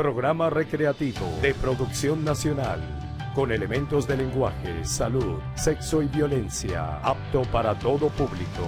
programa recreativo de producción nacional, con elementos de lenguaje, salud, sexo y violencia, apto para todo público.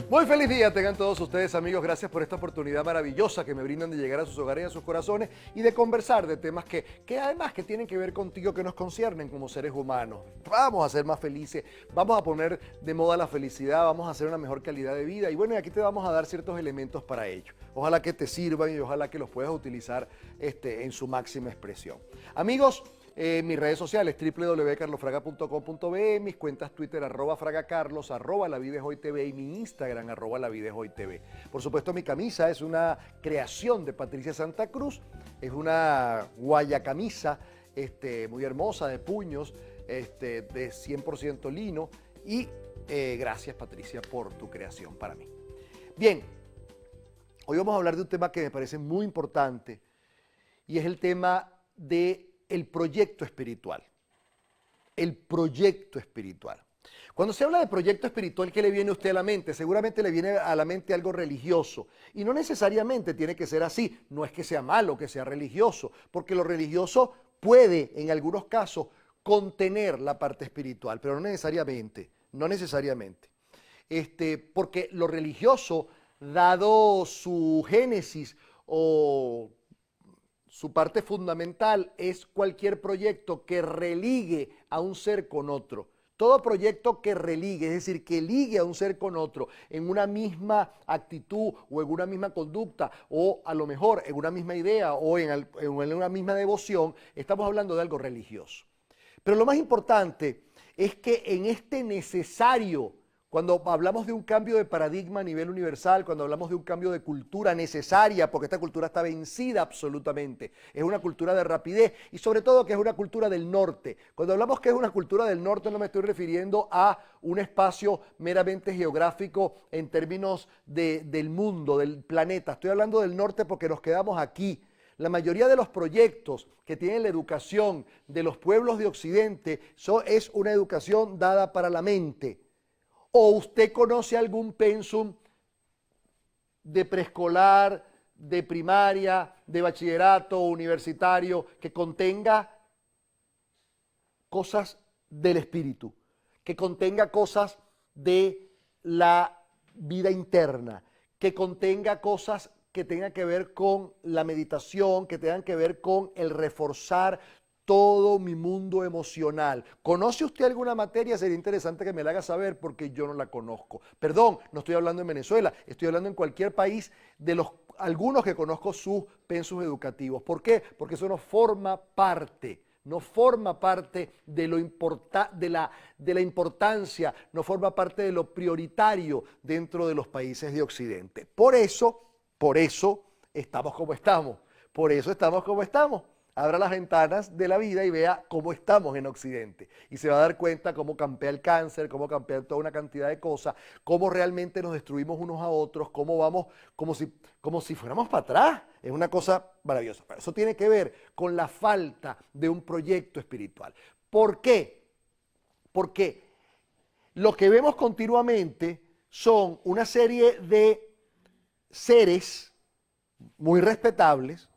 Muy feliz día tengan todos ustedes, amigos. Gracias por esta oportunidad maravillosa que me brindan de llegar a sus hogares y a sus corazones y de conversar de temas que además que tienen que ver contigo, que nos conciernen como seres humanos. Vamos a ser más felices, vamos a poner de moda la felicidad, vamos a hacer una mejor calidad de vida y bueno, y aquí te vamos a dar ciertos elementos para ello. Ojalá que te sirvan y ojalá que los puedas utilizar en su máxima expresión. Amigos, mis redes sociales, www.carlosfraga.com.be, mis cuentas Twitter, @fragacarlos, @lavidaeshoytv y mi Instagram, @lavidaeshoytv. Por supuesto, mi camisa es una creación de Patricia Santa Cruz, es una guayacamisa muy hermosa, de puños, de 100% lino y gracias, Patricia, por tu creación para mí. Bien, hoy vamos a hablar de un tema que me parece muy importante y es el tema de el proyecto espiritual. El proyecto espiritual. Cuando se habla de proyecto espiritual, ¿qué le viene a usted a la mente? Seguramente le viene a la mente algo religioso. Y no necesariamente tiene que ser así. No es que sea malo que sea religioso, porque lo religioso puede, en algunos casos, contener la parte espiritual, pero no necesariamente. No necesariamente. Porque lo religioso, dado su génesis o su parte fundamental, es cualquier proyecto que religue a un ser con otro. Todo proyecto que religue, es decir, que ligue a un ser con otro en una misma actitud o en una misma conducta o a lo mejor en una misma idea o en una misma devoción, estamos hablando de algo religioso. Pero lo más importante es que en este necesario, cuando hablamos de un cambio de paradigma a nivel universal, cuando hablamos de un cambio de cultura necesaria, porque esta cultura está vencida absolutamente, es una cultura de rapidez y sobre todo que es una cultura del norte. Cuando hablamos que es una cultura del norte no me estoy refiriendo a un espacio meramente geográfico en términos del mundo, del planeta. Estoy hablando del norte porque nos quedamos aquí. La mayoría de los proyectos que tienen la educación de los pueblos de Occidente es una educación dada para la mente. ¿O usted conoce algún pensum de preescolar, de primaria, de bachillerato universitario que contenga cosas del espíritu, que contenga cosas de la vida interna, que contenga cosas que tengan que ver con la meditación, que tengan que ver con el reforzar todo mi mundo emocional? ¿Conoce usted alguna materia? Sería interesante que me la haga saber porque yo no la conozco. Perdón, no estoy hablando en Venezuela, estoy hablando en cualquier país de algunos que conozco sus pensos educativos. ¿Por qué? Porque eso no forma parte de la importancia, no forma parte de lo prioritario dentro de los países de Occidente. Por eso estamos como estamos. Por eso estamos como estamos. Abra las ventanas de la vida y vea cómo estamos en Occidente. Y se va a dar cuenta cómo campea el cáncer, cómo campea toda una cantidad de cosas, cómo realmente nos destruimos unos a otros, cómo vamos como si fuéramos para atrás. Es una cosa maravillosa. Eso tiene que ver con la falta de un proyecto espiritual. ¿Por qué? Porque lo que vemos continuamente son una serie de seres muy respetables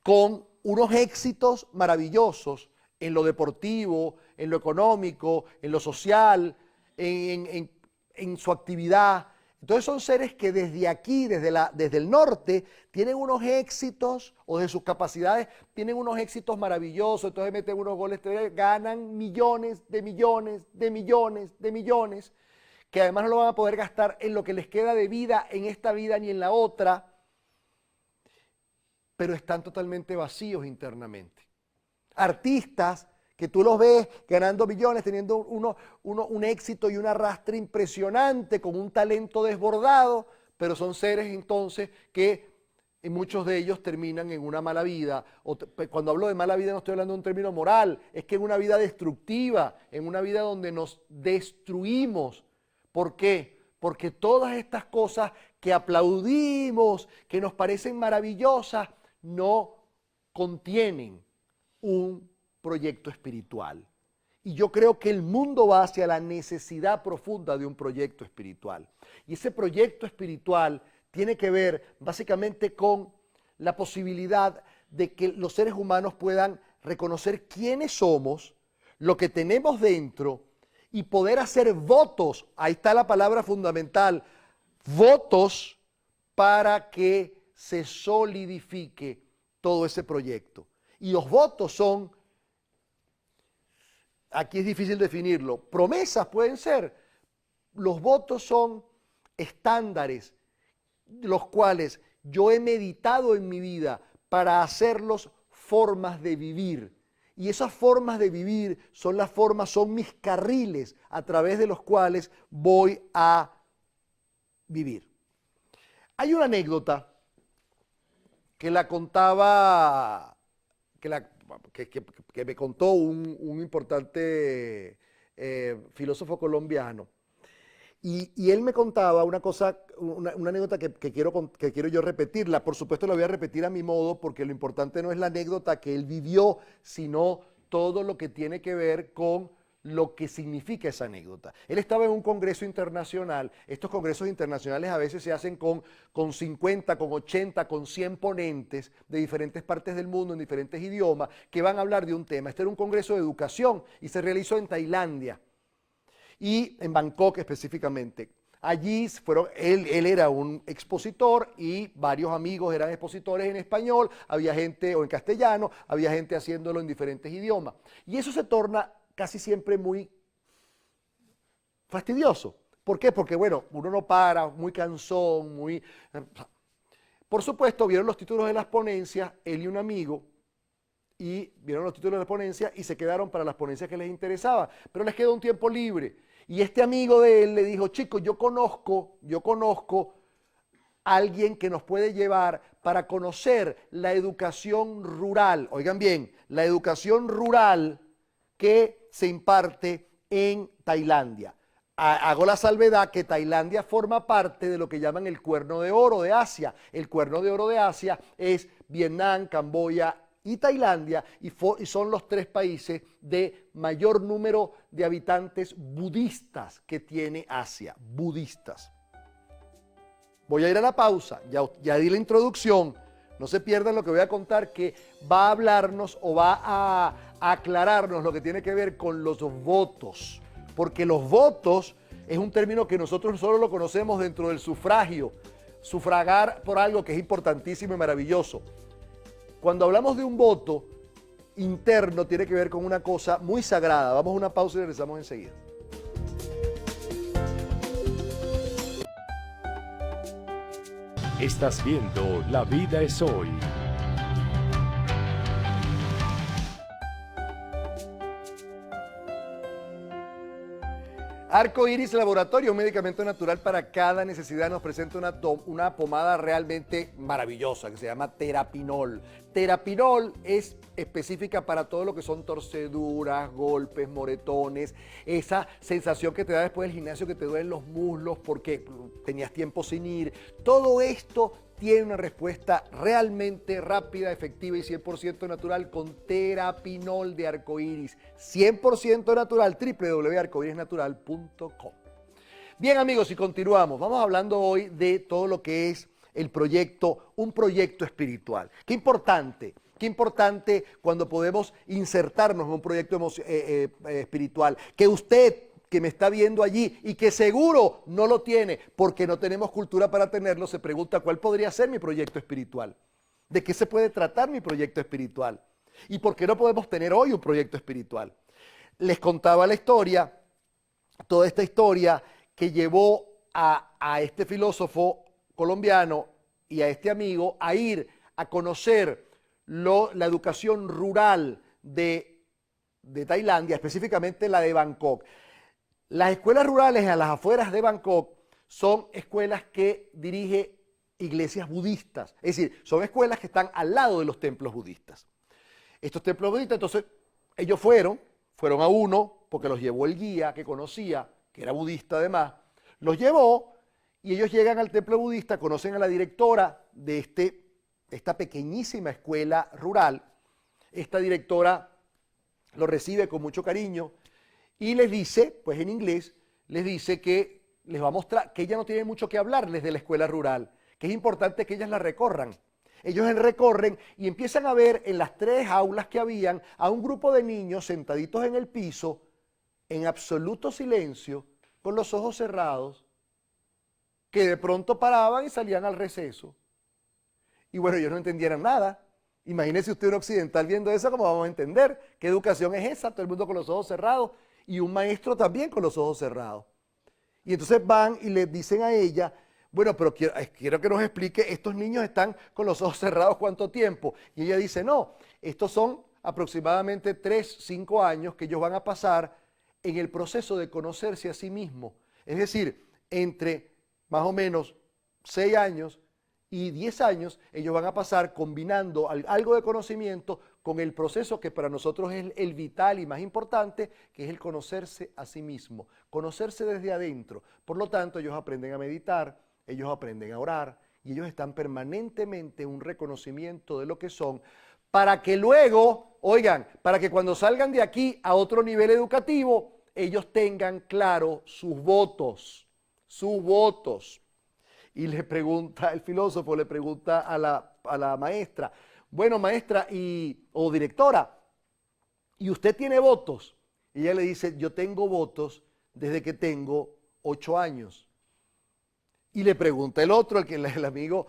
con unos éxitos maravillosos en lo deportivo, en lo económico, en lo social, en su actividad. Entonces son seres que desde aquí, desde el norte, tienen unos éxitos, o de sus capacidades, tienen unos éxitos maravillosos, entonces meten unos goles, ganan millones de millones de millones de millones, que además no lo van a poder gastar en lo que les queda de vida en esta vida ni en la otra, pero están totalmente vacíos internamente. Artistas que tú los ves ganando millones, teniendo un éxito y un arrastre impresionante, con un talento desbordado, pero son seres entonces que muchos de ellos terminan en una mala vida. Cuando hablo de mala vida no estoy hablando de un término moral, es que en una vida destructiva, en una vida donde nos destruimos. ¿Por qué? Porque todas estas cosas que aplaudimos, que nos parecen maravillosas, no contienen un proyecto espiritual. Y yo creo que el mundo va hacia la necesidad profunda de un proyecto espiritual. Y ese proyecto espiritual tiene que ver básicamente con la posibilidad de que los seres humanos puedan reconocer quiénes somos, lo que tenemos dentro y poder hacer votos. Ahí está la palabra fundamental, votos para que se solidifique todo ese proyecto. Y los votos son, aquí es difícil definirlo, promesas pueden ser. Los votos son estándares, los cuales yo he meditado en mi vida para hacerlos formas de vivir. Y esas formas de vivir son mis carriles a través de los cuales voy a vivir. Hay una anécdota que la contaba, que me contó un importante filósofo colombiano. Y él me contaba una cosa, una anécdota que quiero yo repetirla. Por supuesto la voy a repetir a mi modo, porque lo importante no es la anécdota que él vivió, sino todo lo que tiene que ver con lo que significa esa anécdota. Él estaba en un congreso internacional. Estos congresos internacionales a veces se hacen con 50, con 80, con 100 ponentes de diferentes partes del mundo, en diferentes idiomas, que van a hablar de un tema. Este era un congreso de educación y se realizó en Tailandia y en Bangkok específicamente. Allí él era un expositor y varios amigos eran expositores en español, había gente, o en castellano, había gente haciéndolo en diferentes idiomas. Y eso se torna casi siempre muy fastidioso. ¿Por qué? Porque, bueno, uno no para, muy cansón, muy... Por supuesto, vieron los títulos de las ponencias, él y un amigo, y vieron los títulos de la ponencia y se quedaron para las ponencias que les interesaba, pero les quedó un tiempo libre. Y este amigo de él le dijo, chicos, yo conozco a alguien que nos puede llevar para conocer la educación rural. Oigan bien, la educación rural que se imparte en Tailandia. Hago la salvedad que Tailandia forma parte de lo que llaman el Cuerno de Oro de Asia. El Cuerno de Oro de Asia es Vietnam, Camboya y Tailandia, y son los 3 países de mayor número de habitantes budistas que tiene Asia, budistas. Voy a ir a la pausa, ya di la introducción, no se pierdan lo que voy a contar, que va a hablarnos o va a aclararnos lo que tiene que ver con los votos, porque los votos es un término que nosotros solo lo conocemos dentro del sufragio, sufragar por algo que es importantísimo y maravilloso. Cuando hablamos de un voto interno, tiene que ver con una cosa muy sagrada. Vamos a una pausa y regresamos enseguida. Estás viendo La Vida es Hoy. Arco Iris Laboratorio, un medicamento natural para cada necesidad, nos presenta una pomada realmente maravillosa que se llama Terapinol. Terapinol es específica para todo lo que son torceduras, golpes, moretones, esa sensación que te da después del gimnasio que te duelen los muslos porque tenías tiempo sin ir. Todo esto tiene una respuesta realmente rápida, efectiva y 100% natural con Terapinol de Arco Iris. 100% natural, www.arcoirisnatural.com. Bien amigos, y continuamos. Vamos hablando hoy de todo lo que es el proyecto, un proyecto espiritual. Qué importante cuando podemos insertarnos en un proyecto espiritual. Que usted que me está viendo allí y que seguro no lo tiene porque no tenemos cultura para tenerlo, se pregunta cuál podría ser mi proyecto espiritual. ¿De qué se puede tratar mi proyecto espiritual? ¿Y por qué no podemos tener hoy un proyecto espiritual? Les contaba la historia, toda esta historia que llevó a este filósofo colombiano y a este amigo a ir a conocer la educación rural de Tailandia, específicamente la de Bangkok. Las escuelas rurales a las afueras de Bangkok son escuelas que dirige iglesias budistas, es decir, son escuelas que están al lado de los templos budistas. Estos templos budistas, entonces, ellos fueron a uno, porque los llevó el guía que conocía, que era budista además, los llevó y ellos llegan al templo budista, conocen a la directora de esta pequeñísima escuela rural. Esta directora lo recibe con mucho cariño, Y les dice, pues en inglés, les dice que les va a mostrar que ella no tiene mucho que hablarles de la escuela rural, que es importante que ellas la recorran. Ellos recorren y empiezan a ver en las 3 aulas que habían a un grupo de niños sentaditos en el piso, en absoluto silencio, con los ojos cerrados, que de pronto paraban y salían al receso. Y bueno, ellos no entendieran nada. Imagínese usted un occidental viendo eso, ¿cómo vamos a entender? ¿Qué educación es esa? Todo el mundo con los ojos cerrados y un maestro también con los ojos cerrados. Y entonces van y le dicen a ella, bueno, pero quiero que nos explique, estos niños están con los ojos cerrados ¿cuánto tiempo? Y ella dice, no, estos son aproximadamente 3, 5 años que ellos van a pasar en el proceso de conocerse a sí mismos. Es decir, entre más o menos 6 años y 10 años, ellos van a pasar combinando algo de conocimiento con el proceso que para nosotros es el vital y más importante, que es el conocerse a sí mismo, conocerse desde adentro. Por lo tanto, ellos aprenden a meditar, ellos aprenden a orar y ellos están permanentemente en un reconocimiento de lo que son, para que luego, oigan, para que cuando salgan de aquí a otro nivel educativo, ellos tengan claro sus votos, sus votos. Y le pregunta, el filósofo le pregunta a la maestra, bueno maestra o directora, ¿y usted tiene votos? Y ella le dice, yo tengo votos desde que tengo 8 años. Y le pregunta el otro, el amigo,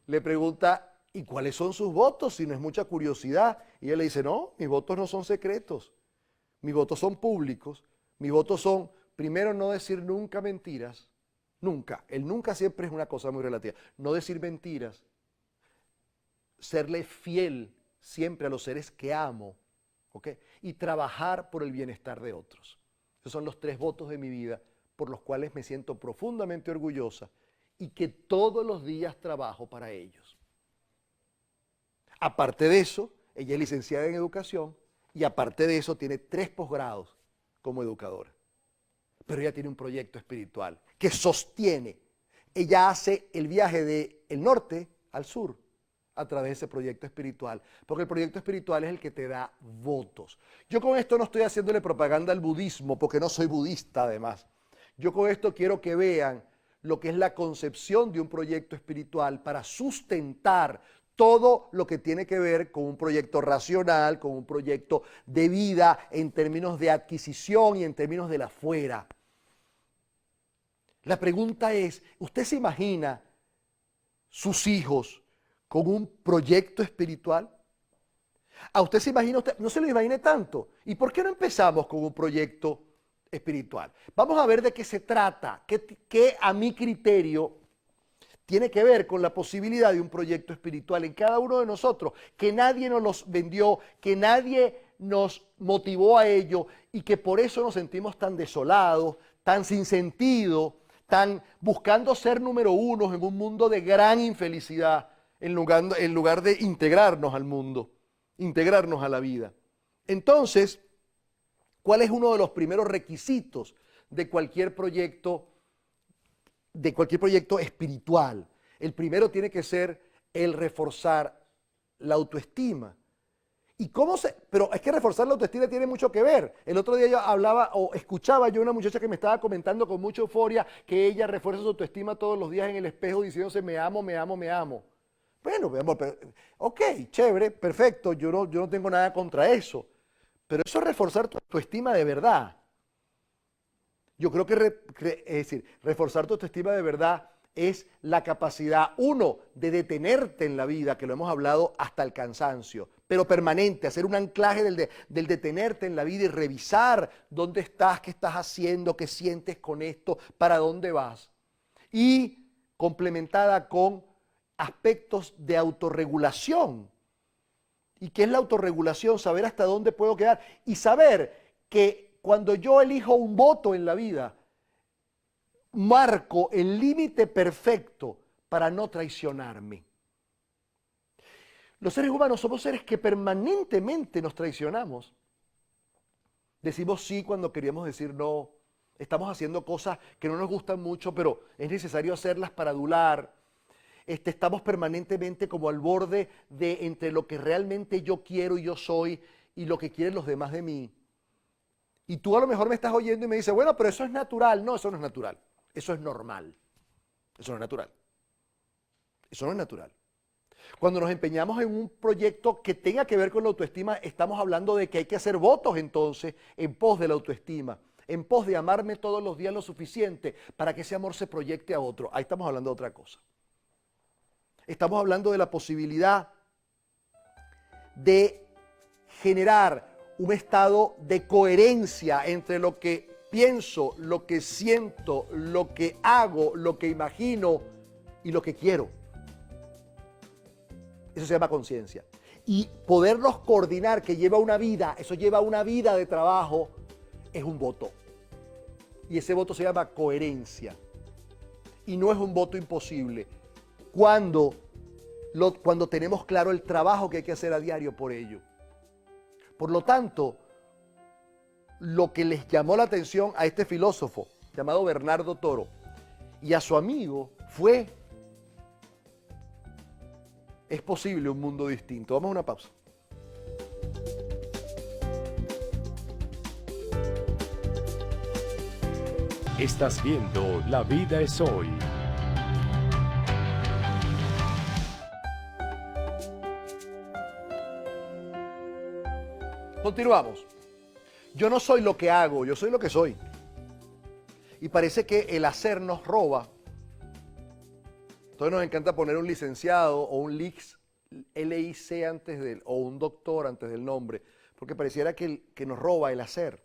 le pregunta, ¿y cuáles son sus votos? Si no es mucha curiosidad. Y ella le dice, no, mis votos no son secretos, mis votos son públicos, mis votos son, primero, no decir nunca mentiras, nunca. El nunca siempre es una cosa muy relativa. No decir mentiras, serle fiel siempre a los seres que amo, ¿ok? Y trabajar por el bienestar de otros. Esos son los 3 votos de mi vida por los cuales me siento profundamente orgullosa y que todos los días trabajo para ellos. Aparte de eso, ella es licenciada en educación y aparte de eso tiene 3 posgrados como educadora. Pero ella tiene un proyecto espiritual que sostiene. Ella hace el viaje del norte al sur a través de ese proyecto espiritual, porque el proyecto espiritual es el que te da votos. Yo con esto no estoy haciéndole propaganda al budismo, porque no soy budista además. Yo con esto quiero que vean lo que es la concepción de un proyecto espiritual para sustentar todo lo que tiene que ver con un proyecto racional, con un proyecto de vida en términos de adquisición y en términos de la fuera. La pregunta es, ¿usted se imagina sus hijos con un proyecto espiritual? ¿A usted se imagina, no se lo imagine tanto? ¿Y por qué no empezamos con un proyecto espiritual? Vamos a ver de qué se trata, qué a mi criterio tiene que ver con la posibilidad de un proyecto espiritual en cada uno de nosotros, que nadie nos los vendió, que nadie nos motivó a ello y que por eso nos sentimos tan desolados, tan sin sentido, tan buscando ser número 1 en un mundo de gran infelicidad, en lugar de integrarnos al mundo, integrarnos a la vida. Entonces, ¿cuál es uno de los primeros requisitos de cualquier proyecto espiritual? El primero tiene que ser el reforzar la autoestima. Pero es que reforzar la autoestima tiene mucho que ver. El otro día yo escuchaba yo a una muchacha que me estaba comentando con mucha euforia que ella refuerza su autoestima todos los días en el espejo diciéndose me amo, me amo, me amo. Bueno, mi amor, ok, chévere, perfecto, yo no tengo nada contra eso. Pero eso es reforzar tu autoestima de verdad. Yo creo que reforzar tu autoestima de verdad es la capacidad, 1, de detenerte en la vida, que lo hemos hablado hasta el cansancio, pero permanente, hacer un anclaje del detenerte en la vida y revisar dónde estás, qué estás haciendo, qué sientes con esto, para dónde vas. Y complementada con aspectos de autorregulación. ¿Y qué es la autorregulación? Saber hasta dónde puedo quedar y saber que cuando yo elijo un voto en la vida, marco el límite perfecto para no traicionarme. Los seres humanos somos seres que permanentemente nos traicionamos. Decimos sí cuando queríamos decir no. Estamos haciendo cosas que no nos gustan mucho, pero es necesario hacerlas para adular. Estamos permanentemente como al borde de entre lo que realmente yo quiero y yo soy y lo que quieren los demás de mí. Y tú a lo mejor me estás oyendo y me dices, bueno, pero eso es natural. No, eso no es natural. Eso es normal. Eso no es natural. Eso no es natural. Cuando nos empeñamos en un proyecto que tenga que ver con la autoestima, estamos hablando de que hay que hacer votos entonces en pos de la autoestima, en pos de amarme todos los días lo suficiente para que ese amor se proyecte a otro. Ahí estamos hablando de otra cosa. Estamos hablando de la posibilidad de generar un estado de coherencia entre lo que pienso, lo que siento, lo que hago, lo que imagino y lo que quiero. Eso se llama conciencia. Y poderlos coordinar, que lleva una vida, eso lleva una vida de trabajo, es un voto. Y ese voto se llama coherencia. Y no es un voto imposible. Cuando tenemos claro el trabajo que hay que hacer a diario por ello. Por lo tanto, lo que les llamó la atención a este filósofo llamado Bernardo Toro y a su amigo fue: es posible un mundo distinto. Vamos a una pausa. Estás viendo La Vida es Hoy. Continuamos. Yo no soy lo que hago, yo soy lo que soy. Y parece que el hacer nos roba. Entonces nos encanta poner un licenciado o un LIC antes del, o un doctor antes del nombre, porque pareciera que nos roba el hacer.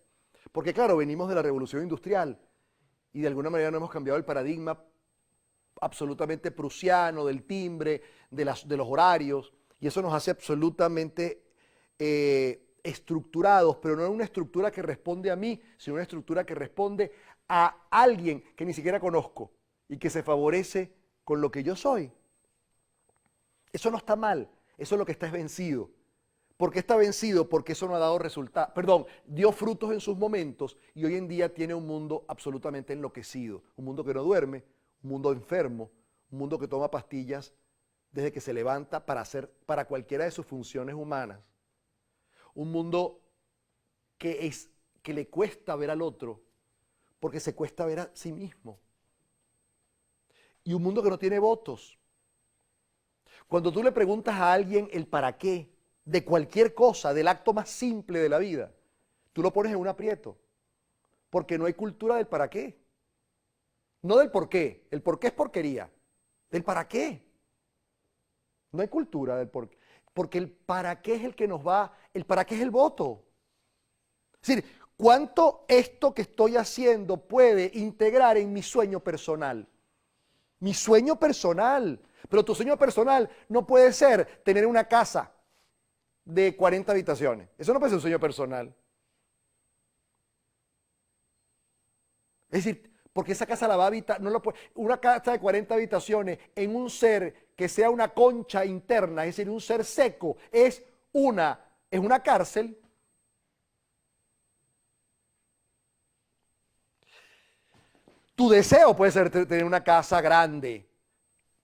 Porque claro, venimos de la revolución industrial y de alguna manera no hemos cambiado el paradigma absolutamente prusiano del timbre, de los horarios, y eso nos hace absolutamente estructurados, pero no en una estructura que responde a mí, sino una estructura que responde a alguien que ni siquiera conozco y que se favorece con lo que yo soy. Eso no está mal, eso es lo que está es vencido. ¿Por qué está vencido? Porque eso no ha dado resultados, dio frutos en sus momentos y hoy en día tiene un mundo absolutamente enloquecido, un mundo que no duerme, un mundo enfermo, un mundo que toma pastillas desde que se levanta para cualquiera de sus funciones humanas. Un mundo que le cuesta ver al otro porque se cuesta ver a sí mismo. Y un mundo que no tiene votos. Cuando tú le preguntas a alguien el para qué de cualquier cosa, del acto más simple de la vida, tú lo pones en un aprieto. Porque no hay cultura del para qué. No del por qué. El por qué es porquería. Del para qué. No hay cultura del por qué. Porque el para qué es el que nos va, el para qué es el voto. Es decir, ¿cuánto esto que estoy haciendo puede integrar en mi sueño personal? Mi sueño personal. Pero tu sueño personal no puede ser tener una casa de 40 habitaciones. Eso no puede ser un sueño personal. Es decir, porque esa casa la va a habitar, no lo puede, una casa de 40 habitaciones en un ser que sea una concha interna, es decir, un ser seco, es una cárcel. Tu deseo puede ser tener una casa grande.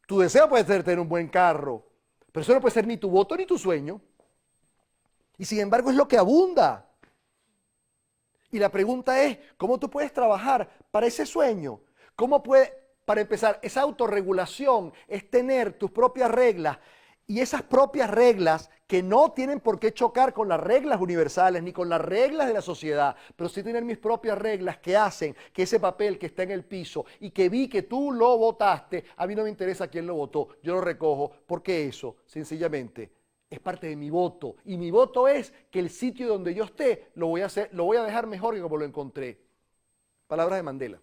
Tu deseo puede ser tener un buen carro. Pero eso no puede ser ni tu voto ni tu sueño. Y sin embargo es lo que abunda. Y la pregunta es, ¿cómo tú puedes trabajar para ese sueño? Para empezar, esa autorregulación es tener tus propias reglas. Y esas propias reglas que no tienen por qué chocar con las reglas universales ni con las reglas de la sociedad, pero sí tener mis propias reglas que hacen que ese papel que está en el piso y que vi que tú lo votaste, a mí no me interesa quién lo votó, yo lo recojo porque eso, sencillamente, es parte de mi voto. Y mi voto es que el sitio donde yo esté lo voy a dejar mejor que como lo encontré. Palabras de Mandela.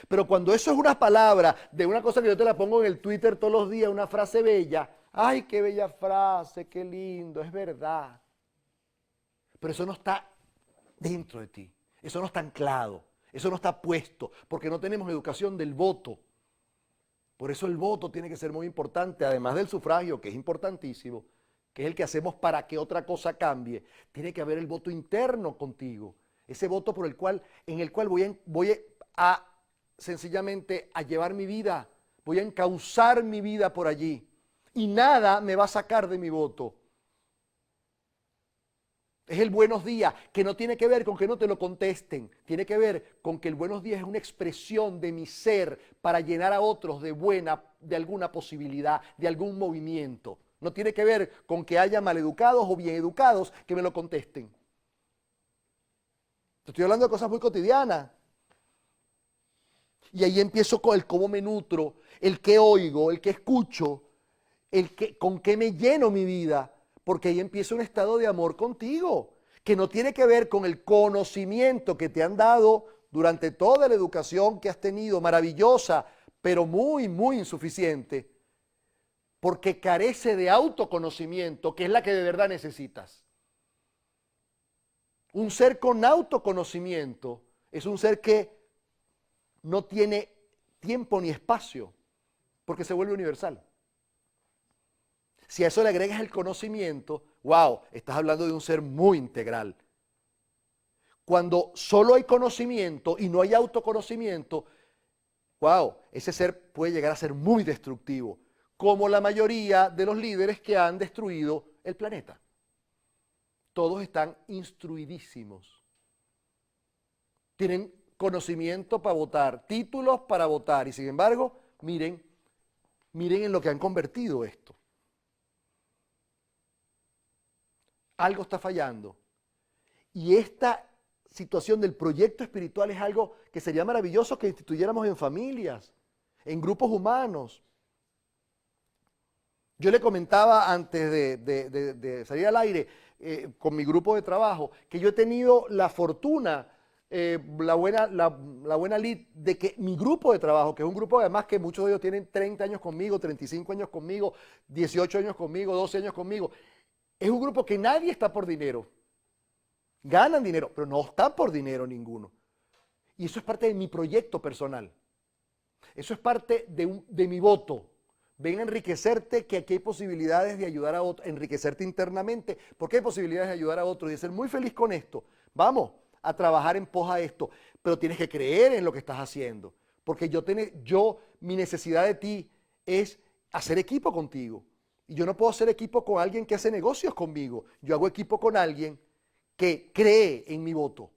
Pero cuando eso es una palabra de una cosa que yo te la pongo en el Twitter todos los días, una frase bella, ¡ay, qué bella frase, qué lindo, es verdad! Pero eso no está dentro de ti, eso no está anclado, eso no está puesto, porque no tenemos educación del voto. Por eso el voto tiene que ser muy importante, además del sufragio, que es importantísimo, que es el que hacemos para que otra cosa cambie. Tiene que haber el voto interno contigo, ese voto en el cual voy a sencillamente a llevar mi vida, voy a encauzar mi vida por allí y nada me va a sacar de mi voto. Es el buenos días, que no tiene que ver con que no te lo contesten. Tiene que ver con que el buenos días es una expresión de mi ser para llenar a otros de alguna posibilidad, de algún movimiento. No tiene que ver con que haya maleducados o bien educados que me lo contesten. Te estoy hablando de cosas muy cotidianas. Y ahí empiezo con el cómo me nutro, el qué oigo, el qué escucho, con qué me lleno mi vida. Porque ahí empieza un estado de amor contigo, que no tiene que ver con el conocimiento que te han dado durante toda la educación que has tenido, maravillosa, pero muy, muy insuficiente, porque carece de autoconocimiento, que es la que de verdad necesitas. Un ser con autoconocimiento es un ser que no tiene tiempo ni espacio, porque se vuelve universal. Si a eso le agregas el conocimiento, wow, estás hablando de un ser muy integral. Cuando solo hay conocimiento y no hay autoconocimiento, wow, ese ser puede llegar a ser muy destructivo, como la mayoría de los líderes que han destruido el planeta. Todos están instruidísimos. Tienen conocimiento para votar, títulos para votar, y sin embargo, miren en lo que han convertido esto. Algo está fallando. Y esta situación del proyecto espiritual es algo que sería maravilloso que instituyéramos en familias, en grupos humanos. Yo le comentaba antes de salir al aire con mi grupo de trabajo que yo he tenido la fortuna, la buena lid de que mi grupo de trabajo, que es un grupo además que muchos de ellos tienen 30 años conmigo, 35 años conmigo, 18 años conmigo, 12 años conmigo, es un grupo que nadie está por dinero. Ganan dinero, pero no están por dinero ninguno. Y eso es parte de mi proyecto personal. Eso es parte de mi voto. Ven a enriquecerte, que aquí hay posibilidades de ayudar a otros, enriquecerte internamente, porque hay posibilidades de ayudar a otros y de ser muy feliz con esto. Vamos a trabajar en pos a esto, pero tienes que creer en lo que estás haciendo, porque mi necesidad de ti es hacer equipo contigo. Y yo no puedo hacer equipo con alguien que hace negocios conmigo. Yo hago equipo con alguien que cree en mi voto,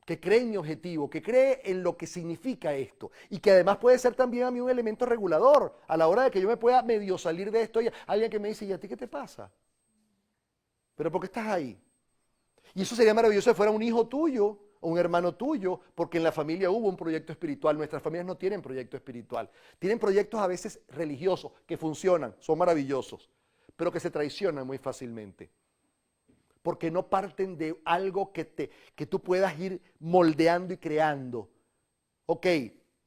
que cree en mi objetivo, que cree en lo que significa esto y que además puede ser también a mí un elemento regulador a la hora de que yo me pueda medio salir de esto y alguien que me dice, ¿y a ti qué te pasa? ¿Pero por qué estás ahí? Y eso sería maravilloso si fuera un hijo tuyo o un hermano tuyo, porque en la familia hubo un proyecto espiritual. Nuestras familias no tienen proyecto espiritual. Tienen proyectos a veces religiosos que funcionan, son maravillosos, pero que se traicionan muy fácilmente. Porque no parten de algo que tú puedas ir moldeando y creando. Ok,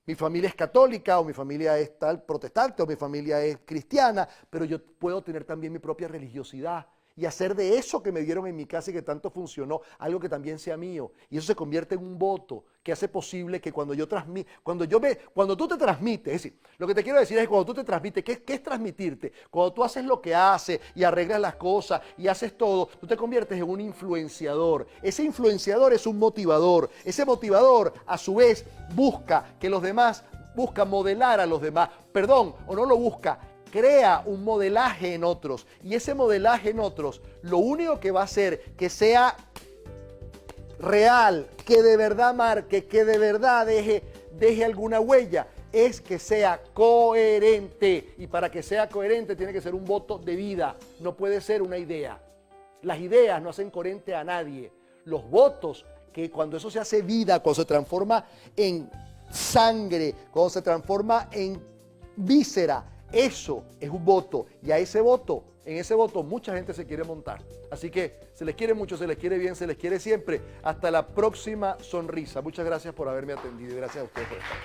mi familia es católica, o mi familia es tal protestante, o mi familia es cristiana, pero yo puedo tener también mi propia religiosidad y hacer de eso que me dieron en mi casa y que tanto funcionó, algo que también sea mío. Y eso se convierte en un voto que hace posible que cuando tú te transmites, es decir, lo que te quiero decir es que cuando tú te transmites, ¿qué es transmitirte? Cuando tú haces lo que haces y arreglas las cosas y haces todo, tú te conviertes en un influenciador. Ese influenciador es un motivador. Ese motivador, a su vez, busca modelar a los demás. Perdón, o no lo busca, crea un modelaje en otros, y ese modelaje en otros lo único que va a hacer que sea real, que de verdad marque, que de verdad deje alguna huella, es que sea coherente. Y para que sea coherente tiene que ser un voto de vida, no puede ser una idea. Las ideas no hacen coherente a nadie. Los votos, que cuando eso se hace vida, cuando se transforma en sangre, cuando se transforma en víscera, eso es un voto, y en ese voto mucha gente se quiere montar. Así que se les quiere mucho, se les quiere bien, se les quiere siempre. Hasta la próxima sonrisa. Muchas gracias por haberme atendido y gracias a ustedes por estar.